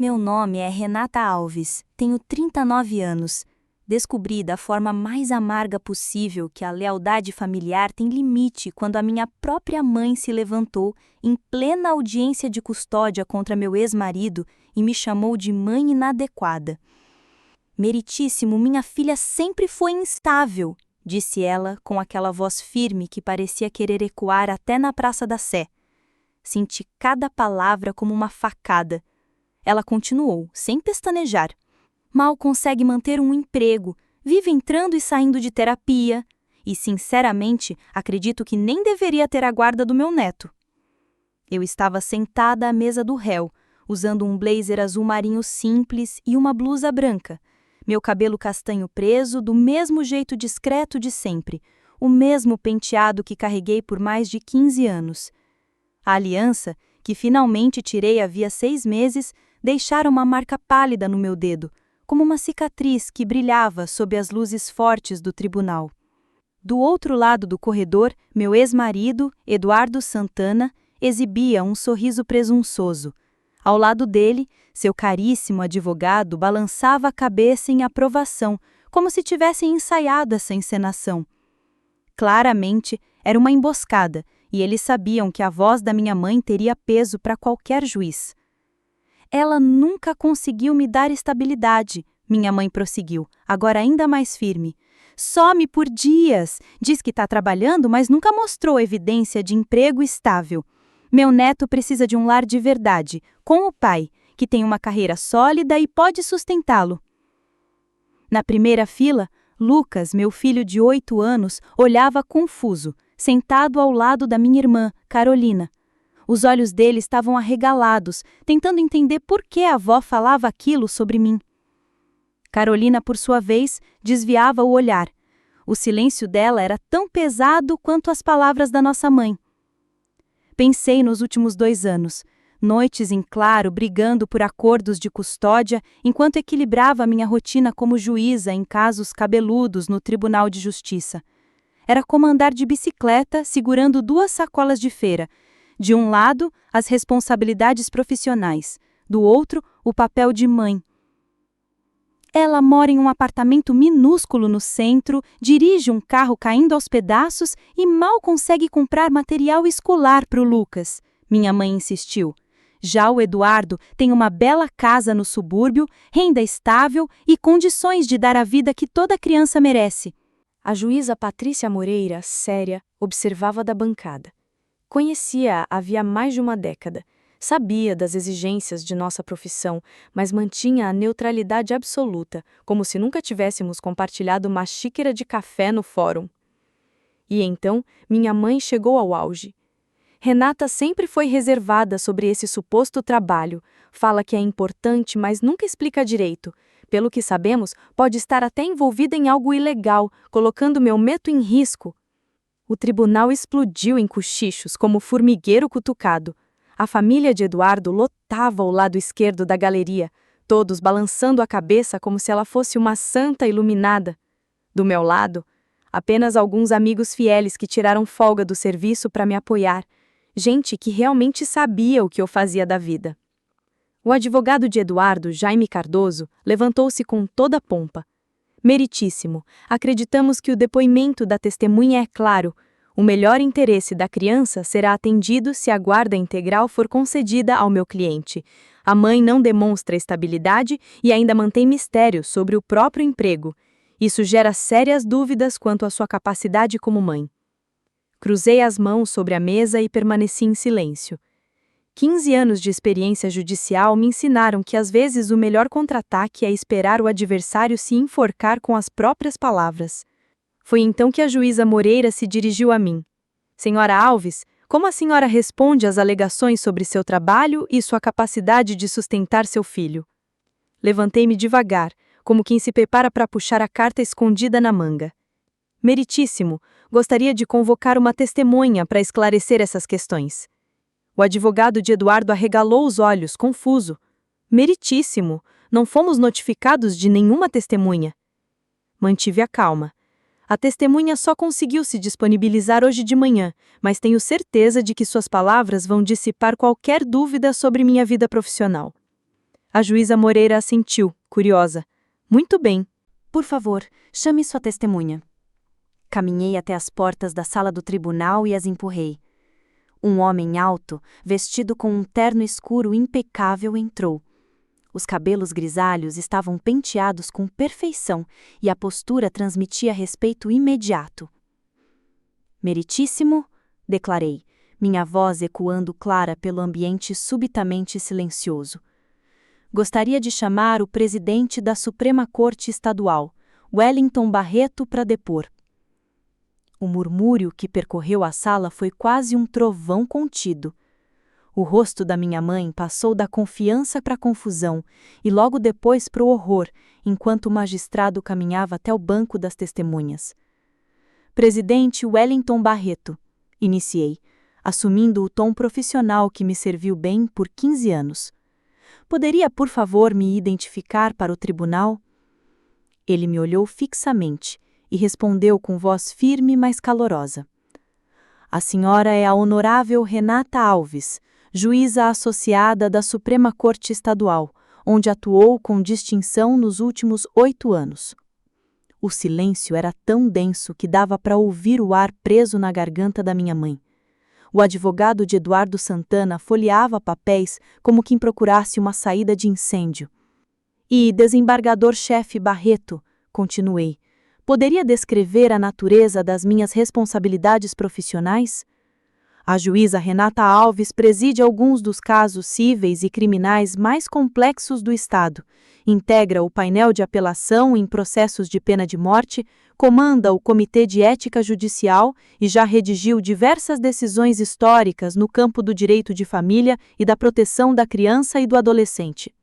Meu nome é Renata Alves, tenho 39 anos. Descobri da forma mais amarga possível que a lealdade familiar tem limite quando a minha própria mãe se levantou em plena audiência de custódia contra meu ex-marido e me chamou de mãe inadequada. Meritíssimo, minha filha sempre foi instável, disse ela com aquela voz firme que parecia querer ecoar até na Praça da Sé. Senti cada palavra como uma facada. Ela continuou, sem pestanejar. Mal consegue manter um emprego, vive entrando e saindo de terapia, e, sinceramente, acredito que nem deveria ter a guarda do meu neto. Eu estava sentada à mesa do réu, usando um blazer azul marinho simples e uma blusa branca, meu cabelo castanho preso do mesmo jeito discreto de sempre, o mesmo penteado que carreguei por mais de 15 anos. A aliança, que finalmente tirei havia 6 meses, deixara uma marca pálida no meu dedo, como uma cicatriz que brilhava sob as luzes fortes do tribunal. Do outro lado do corredor, meu ex-marido, Eduardo Santana, exibia um sorriso presunçoso. Ao lado dele, seu caríssimo advogado balançava a cabeça em aprovação, como se tivessem ensaiado essa encenação. Claramente, era uma emboscada, e eles sabiam que a voz da minha mãe teria peso para qualquer juiz. Ela nunca conseguiu me dar estabilidade, minha mãe prosseguiu, agora ainda mais firme. Some por dias, diz que está trabalhando, mas nunca mostrou evidência de emprego estável. Meu neto precisa de um lar de verdade, com o pai, que tem uma carreira sólida e pode sustentá-lo. Na primeira fila, Lucas, meu filho de 8 anos, olhava confuso, sentado ao lado da minha irmã, Carolina. Os olhos dele estavam arregalados, tentando entender por que a avó falava aquilo sobre mim. Carolina, por sua vez, desviava o olhar. O silêncio dela era tão pesado quanto as palavras da nossa mãe. Pensei nos últimos 2 anos, noites em claro brigando por acordos de custódia enquanto equilibrava minha rotina como juíza em casos cabeludos no Tribunal de Justiça. Era como andar de bicicleta segurando 2 sacolas de feira. De um lado, as responsabilidades profissionais, do outro, o papel de mãe. Ela mora em um apartamento minúsculo no centro, dirige um carro caindo aos pedaços e mal consegue comprar material escolar para o Lucas, minha mãe insistiu. Já o Eduardo tem uma bela casa no subúrbio, renda estável e condições de dar a vida que toda criança merece. A juíza Patrícia Moreira, séria, observava da bancada. Conhecia-a havia mais de uma década. Sabia das exigências de nossa profissão, mas mantinha a neutralidade absoluta, como se nunca tivéssemos compartilhado uma xícara de café no fórum. E então, minha mãe chegou ao auge. Renata sempre foi reservada sobre esse suposto trabalho. Fala que é importante, mas nunca explica direito. Pelo que sabemos, pode estar até envolvida em algo ilegal, colocando meu neto em risco. O tribunal explodiu em cochichos, como formigueiro cutucado. A família de Eduardo lotava o lado esquerdo da galeria, todos balançando a cabeça como se ela fosse uma santa iluminada. Do meu lado, apenas alguns amigos fiéis que tiraram folga do serviço para me apoiar, gente que realmente sabia o que eu fazia da vida. O advogado de Eduardo, Jaime Cardoso, levantou-se com toda a pompa. Meritíssimo, acreditamos que o depoimento da testemunha é claro. O melhor interesse da criança será atendido se a guarda integral for concedida ao meu cliente. A mãe não demonstra estabilidade e ainda mantém mistério sobre o próprio emprego. Isso gera sérias dúvidas quanto à sua capacidade como mãe. Cruzei as mãos sobre a mesa e permaneci em silêncio. 15 anos de experiência judicial me ensinaram que às vezes o melhor contra-ataque é esperar o adversário se enforcar com as próprias palavras. Foi então que a juíza Moreira se dirigiu a mim. Senhora Alves, como a senhora responde às alegações sobre seu trabalho e sua capacidade de sustentar seu filho? Levantei-me devagar, como quem se prepara para puxar a carta escondida na manga. Meritíssimo, gostaria de convocar uma testemunha para esclarecer essas questões. O advogado de Eduardo arregalou os olhos, confuso. Meritíssimo, não fomos notificados de nenhuma testemunha. Mantive a calma. A testemunha só conseguiu se disponibilizar hoje de manhã, mas tenho certeza de que suas palavras vão dissipar qualquer dúvida sobre minha vida profissional. A juíza Moreira assentiu, curiosa. Muito bem. Por favor, chame sua testemunha. Caminhei até as portas da sala do tribunal e as empurrei. Um homem alto, vestido com um terno escuro impecável, entrou. Os cabelos grisalhos estavam penteados com perfeição e a postura transmitia respeito imediato. Meritíssimo, declarei, minha voz ecoando clara pelo ambiente subitamente silencioso. Gostaria de chamar o presidente da Suprema Corte Estadual, Wellington Barreto, para depor. O murmúrio que percorreu a sala foi quase um trovão contido. O rosto da minha mãe passou da confiança para a confusão e logo depois para o horror, enquanto o magistrado caminhava até o banco das testemunhas. Presidente Wellington Barreto, iniciei, assumindo o tom profissional que me serviu bem por 15 anos. Poderia, por favor, me identificar para o tribunal? Ele me olhou fixamente e respondeu com voz firme, mas calorosa. A senhora é a honorável Renata Alves, juíza associada da Suprema Corte Estadual, onde atuou com distinção nos últimos 8 anos. O silêncio era tão denso que dava para ouvir o ar preso na garganta da minha mãe. O advogado de Eduardo Santana folheava papéis como quem procurasse uma saída de incêndio. E, desembargador-chefe Barreto, continuei, poderia descrever a natureza das minhas responsabilidades profissionais? A juíza Renata Alves preside alguns dos casos cíveis e criminais mais complexos do Estado, integra o painel de apelação em processos de pena de morte, comanda o Comitê de Ética Judicial e já redigiu diversas decisões históricas no campo do direito de família e da proteção da criança e do adolescente.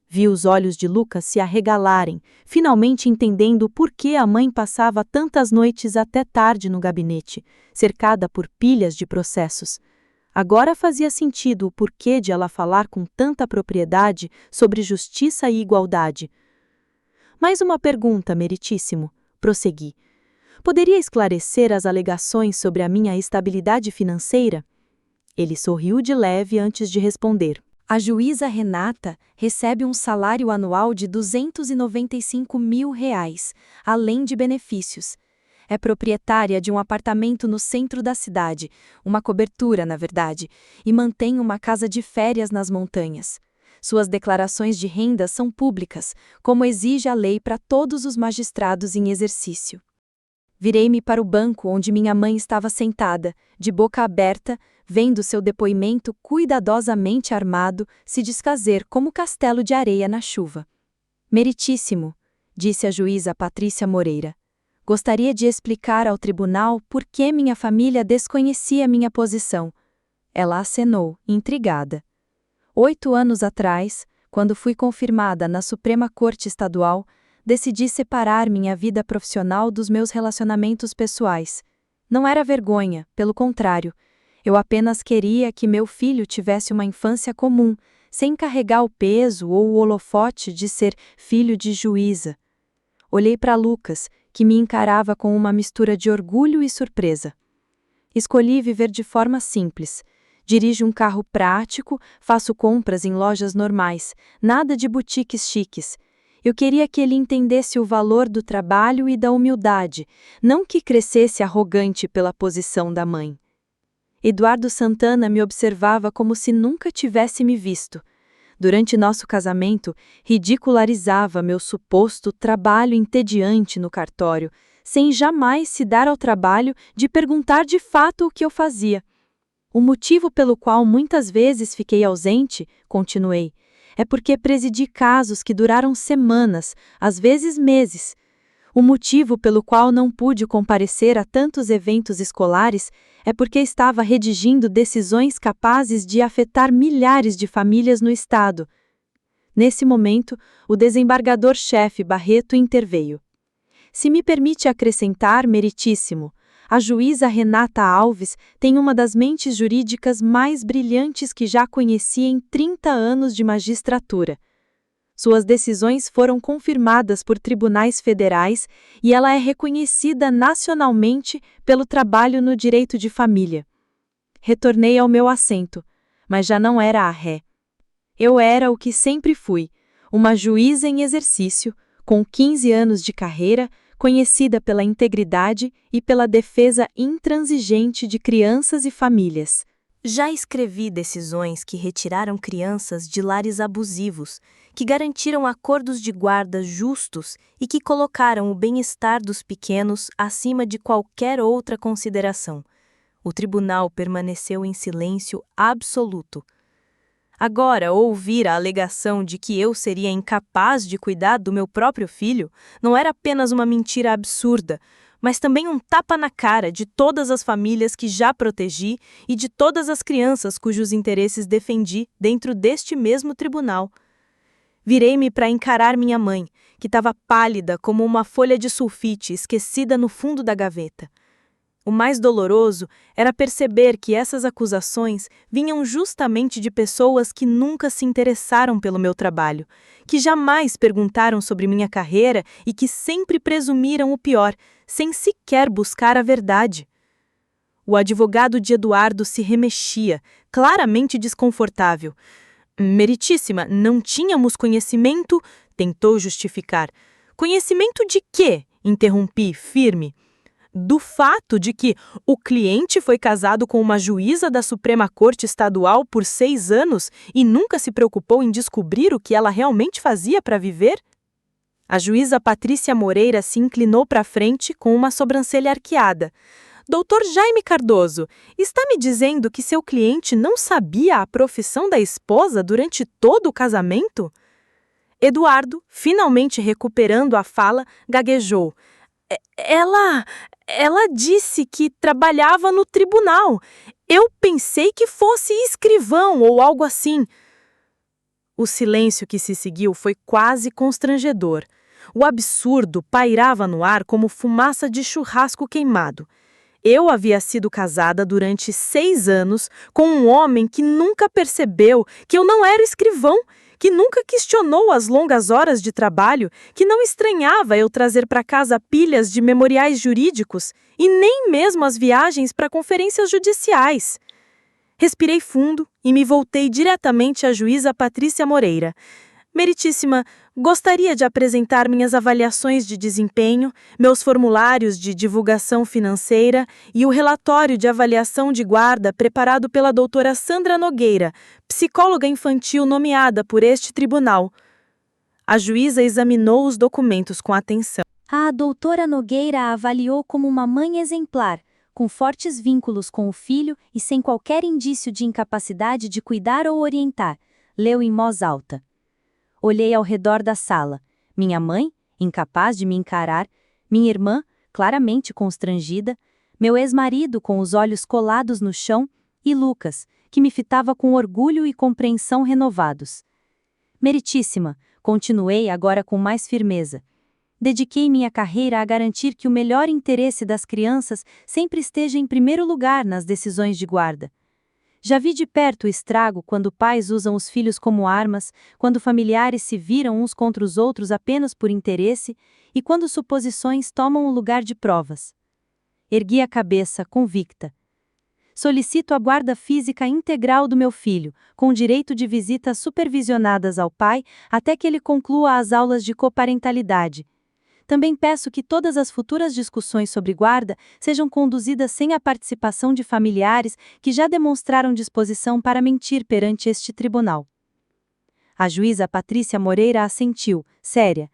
Vi os olhos de Lucas se arregalarem, finalmente entendendo por que a mãe passava tantas noites até tarde no gabinete, cercada por pilhas de processos. Agora fazia sentido o porquê de ela falar com tanta propriedade sobre justiça e igualdade. Mais uma pergunta, meritíssimo, prossegui. Poderia esclarecer as alegações sobre a minha estabilidade financeira? Ele sorriu de leve antes de responder. A juíza Renata recebe um salário anual de R$295 mil, além de benefícios. É proprietária de um apartamento no centro da cidade, uma cobertura, na verdade, e mantém uma casa de férias nas montanhas. Suas declarações de renda são públicas, como exige a lei para todos os magistrados em exercício. Virei-me para o banco onde minha mãe estava sentada, de boca aberta, vendo seu depoimento cuidadosamente armado se desfazer como castelo de areia na chuva. Meritíssimo, disse a juíza Patrícia Moreira. Gostaria de explicar ao tribunal por que minha família desconhecia minha posição. Ela acenou, intrigada. 8 anos atrás, quando fui confirmada na Suprema Corte Estadual, decidi separar minha vida profissional dos meus relacionamentos pessoais. Não era vergonha, pelo contrário. Eu apenas queria que meu filho tivesse uma infância comum, sem carregar o peso ou o holofote de ser filho de juíza. Olhei para Lucas, que me encarava com uma mistura de orgulho e surpresa. Escolhi viver de forma simples. Dirijo um carro prático, faço compras em lojas normais, nada de boutiques chiques. Eu queria que ele entendesse o valor do trabalho e da humildade, não que crescesse arrogante pela posição da mãe. Eduardo Santana me observava como se nunca tivesse me visto. Durante nosso casamento, ridicularizava meu suposto trabalho entediante no cartório, sem jamais se dar ao trabalho de perguntar de fato o que eu fazia. O motivo pelo qual muitas vezes fiquei ausente, continuei, é porque presidi casos que duraram semanas, às vezes meses. O motivo pelo qual não pude comparecer a tantos eventos escolares é porque estava redigindo decisões capazes de afetar milhares de famílias no estado. Nesse momento, o desembargador-chefe Barreto interveio. Se me permite acrescentar, meritíssimo, a juíza Renata Alves tem uma das mentes jurídicas mais brilhantes que já conheci em 30 anos de magistratura. Suas decisões foram confirmadas por tribunais federais e ela é reconhecida nacionalmente pelo trabalho no direito de família. Retornei ao meu assento, mas já não era a ré. Eu era o que sempre fui, uma juíza em exercício, com 15 anos de carreira, conhecida pela integridade e pela defesa intransigente de crianças e famílias. Já escrevi decisões que retiraram crianças de lares abusivos, que garantiram acordos de guarda justos e que colocaram o bem-estar dos pequenos acima de qualquer outra consideração. O tribunal permaneceu em silêncio absoluto. Agora, ouvir a alegação de que eu seria incapaz de cuidar do meu próprio filho não era apenas uma mentira absurda, mas também um tapa na cara de todas as famílias que já protegi e de todas as crianças cujos interesses defendi dentro deste mesmo tribunal. Virei-me para encarar minha mãe, que estava pálida como uma folha de sulfite esquecida no fundo da gaveta. O mais doloroso era perceber que essas acusações vinham justamente de pessoas que nunca se interessaram pelo meu trabalho, que jamais perguntaram sobre minha carreira e que sempre presumiram o pior, sem sequer buscar a verdade. O advogado de Eduardo se remexia, claramente desconfortável. Meritíssima, não tínhamos conhecimento? Tentou justificar. Conhecimento de quê? Interrompi, firme. Do fato de que o cliente foi casado com uma juíza da Suprema Corte Estadual por 6 anos e nunca se preocupou em descobrir o que ela realmente fazia para viver? A juíza Patrícia Moreira se inclinou para frente com uma sobrancelha arqueada. Doutor Jaime Cardoso, está me dizendo que seu cliente não sabia a profissão da esposa durante todo o casamento? Eduardo, finalmente recuperando a fala, gaguejou. Ela disse que trabalhava no tribunal. Eu pensei que fosse escrivão ou algo assim. O silêncio que se seguiu foi quase constrangedor. O absurdo pairava no ar como fumaça de churrasco queimado. Eu havia sido casada durante 6 anos com um homem que nunca percebeu que eu não era escrivão, que nunca questionou as longas horas de trabalho, que não estranhava eu trazer para casa pilhas de memoriais jurídicos e nem mesmo as viagens para conferências judiciais. Respirei fundo e me voltei diretamente à juíza Patrícia Moreira. Meritíssima, gostaria de apresentar minhas avaliações de desempenho, meus formulários de divulgação financeira e o relatório de avaliação de guarda preparado pela doutora Sandra Nogueira, psicóloga infantil nomeada por este tribunal. A juíza examinou os documentos com atenção. A doutora Nogueira a avaliou como uma mãe exemplar, com fortes vínculos com o filho e sem qualquer indício de incapacidade de cuidar ou orientar, leu em voz alta. Olhei ao redor da sala. Minha mãe, incapaz de me encarar, minha irmã, claramente constrangida, meu ex-marido com os olhos colados no chão e Lucas, que me fitava com orgulho e compreensão renovados. Meritíssima, continuei agora com mais firmeza. Dediquei minha carreira a garantir que o melhor interesse das crianças sempre esteja em primeiro lugar nas decisões de guarda. Já vi de perto o estrago quando pais usam os filhos como armas, quando familiares se viram uns contra os outros apenas por interesse e quando suposições tomam o lugar de provas. Ergui a cabeça, convicta. Solicito a guarda física integral do meu filho, com direito de visitas supervisionadas ao pai até que ele conclua as aulas de coparentalidade. Também peço que todas as futuras discussões sobre guarda sejam conduzidas sem a participação de familiares que já demonstraram disposição para mentir perante este tribunal. A juíza Patrícia Moreira assentiu, séria.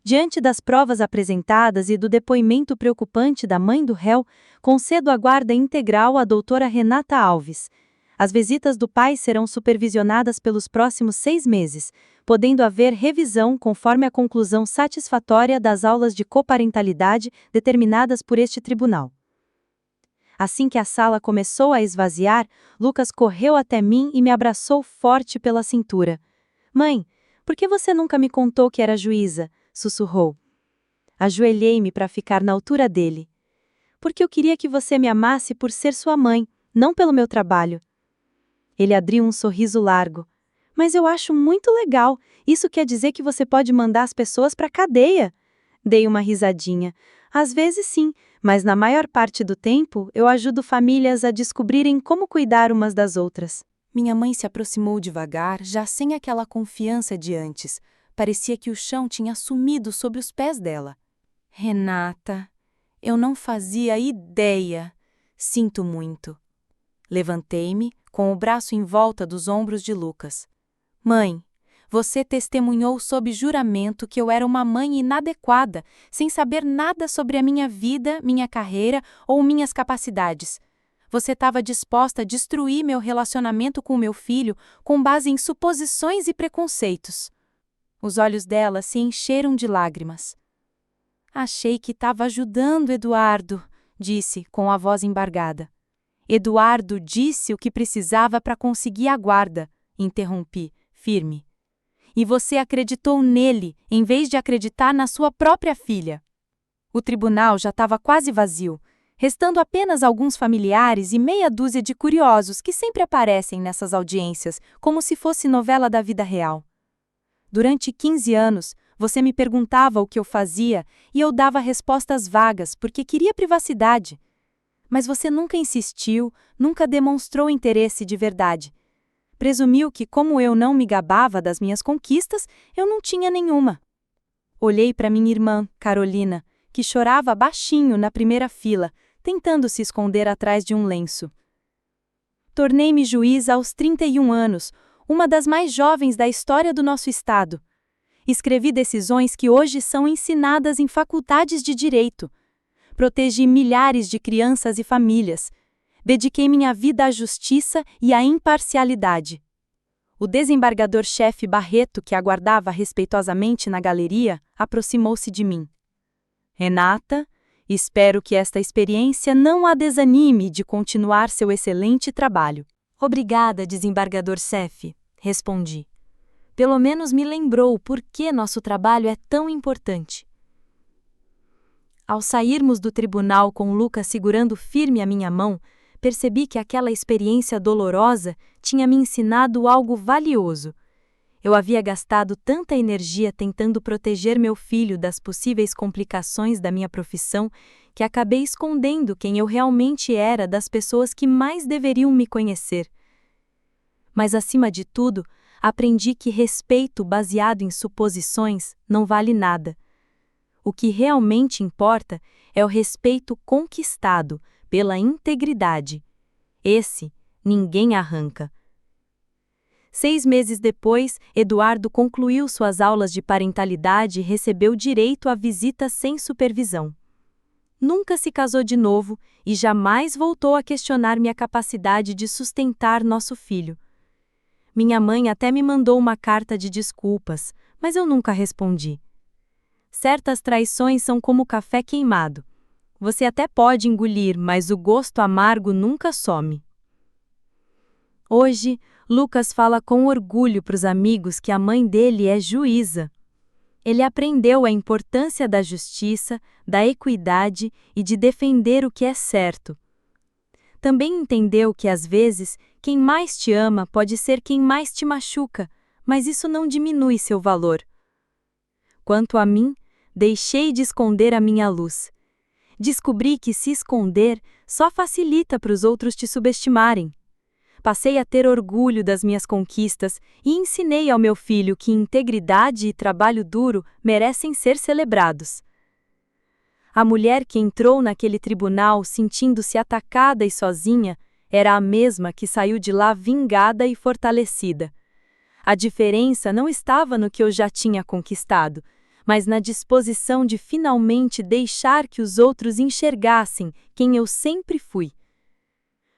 Diante das provas apresentadas e do depoimento preocupante da mãe do réu, concedo a guarda integral à doutora Renata Alves. As visitas do pai serão supervisionadas pelos próximos 6 meses, podendo haver revisão conforme a conclusão satisfatória das aulas de coparentalidade determinadas por este tribunal. Assim que a sala começou a esvaziar, Lucas correu até mim e me abraçou forte pela cintura. Mãe, por que você nunca me contou que era juíza? Sussurrou. Ajoelhei-me para ficar na altura dele. Porque eu queria que você me amasse por ser sua mãe, não pelo meu trabalho. Ele abriu um sorriso largo. Mas eu acho muito legal. Isso quer dizer que você pode mandar as pessoas para a cadeia. Dei uma risadinha. Às vezes sim, mas na maior parte do tempo eu ajudo famílias a descobrirem como cuidar umas das outras. Minha mãe se aproximou devagar, já sem aquela confiança de antes. Parecia que o chão tinha sumido sobre os pés dela. Renata, eu não fazia ideia. Sinto muito. Levantei-me, com o braço em volta dos ombros de Lucas. Mãe, você testemunhou sob juramento que eu era uma mãe inadequada, sem saber nada sobre a minha vida, minha carreira ou minhas capacidades. Você estava disposta a destruir meu relacionamento com meu filho com base em suposições e preconceitos. Os olhos dela se encheram de lágrimas. Achei que estava ajudando Eduardo, disse, com a voz embargada. Eduardo disse o que precisava para conseguir a guarda, interrompi, firme. E você acreditou nele, em vez de acreditar na sua própria filha. O tribunal já estava quase vazio, restando apenas alguns familiares e meia dúzia de curiosos que sempre aparecem nessas audiências, como se fosse novela da vida real. Durante 15 anos, você me perguntava o que eu fazia e eu dava respostas vagas porque queria privacidade. Mas você nunca insistiu, nunca demonstrou interesse de verdade. Presumiu que, como eu não me gabava das minhas conquistas, eu não tinha nenhuma. Olhei para minha irmã, Carolina, que chorava baixinho na primeira fila, tentando se esconder atrás de um lenço. Tornei-me juíza aos 31 anos, uma das mais jovens da história do nosso estado. Escrevi decisões que hoje são ensinadas em faculdades de direito. Protegi milhares de crianças e famílias. Dediquei minha vida à justiça e à imparcialidade. O desembargador-chefe Barreto, que aguardava respeitosamente na galeria, aproximou-se de mim. Renata, espero que esta experiência não a desanime de continuar seu excelente trabalho. Obrigada, desembargador-chefe, respondi. Pelo menos me lembrou por que nosso trabalho é tão importante. Ao sairmos do tribunal com Lucas segurando firme a minha mão, percebi que aquela experiência dolorosa tinha me ensinado algo valioso. Eu havia gastado tanta energia tentando proteger meu filho das possíveis complicações da minha profissão que acabei escondendo quem eu realmente era das pessoas que mais deveriam me conhecer. Mas, acima de tudo, aprendi que respeito baseado em suposições não vale nada. O que realmente importa é o respeito conquistado pela integridade. Esse, ninguém arranca. 6 meses depois, Eduardo concluiu suas aulas de parentalidade e recebeu direito à visita sem supervisão. Nunca se casou de novo e jamais voltou a questionar minha capacidade de sustentar nosso filho. Minha mãe até me mandou uma carta de desculpas, mas eu nunca respondi. Certas traições são como café queimado. Você até pode engolir, mas o gosto amargo nunca some. Hoje, Lucas fala com orgulho para os amigos que a mãe dele é juíza. Ele aprendeu a importância da justiça, da equidade e de defender o que é certo. Também entendeu que, às vezes, quem mais te ama pode ser quem mais te machuca, mas isso não diminui seu valor. Quanto a mim, deixei de esconder a minha luz. Descobri que se esconder só facilita para os outros te subestimarem. Passei a ter orgulho das minhas conquistas e ensinei ao meu filho que integridade e trabalho duro merecem ser celebrados. A mulher que entrou naquele tribunal sentindo-se atacada e sozinha era a mesma que saiu de lá vingada e fortalecida. A diferença não estava no que eu já tinha conquistado, mas na disposição de finalmente deixar que os outros enxergassem quem eu sempre fui.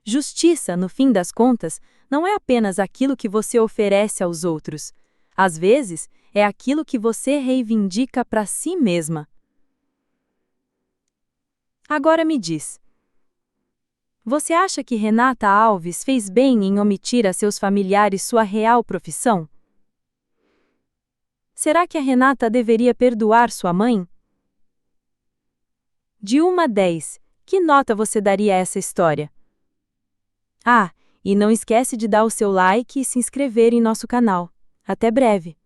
Justiça, no fim das contas, não é apenas aquilo que você oferece aos outros. Às vezes, é aquilo que você reivindica para si mesma. Agora me diz. Você acha que Renata Alves fez bem em omitir a seus familiares sua real profissão? Será que a Renata deveria perdoar sua mãe? De 1 a 10, que nota você daria a essa história? Ah, e não esquece de dar o seu like e se inscrever em nosso canal. Até breve!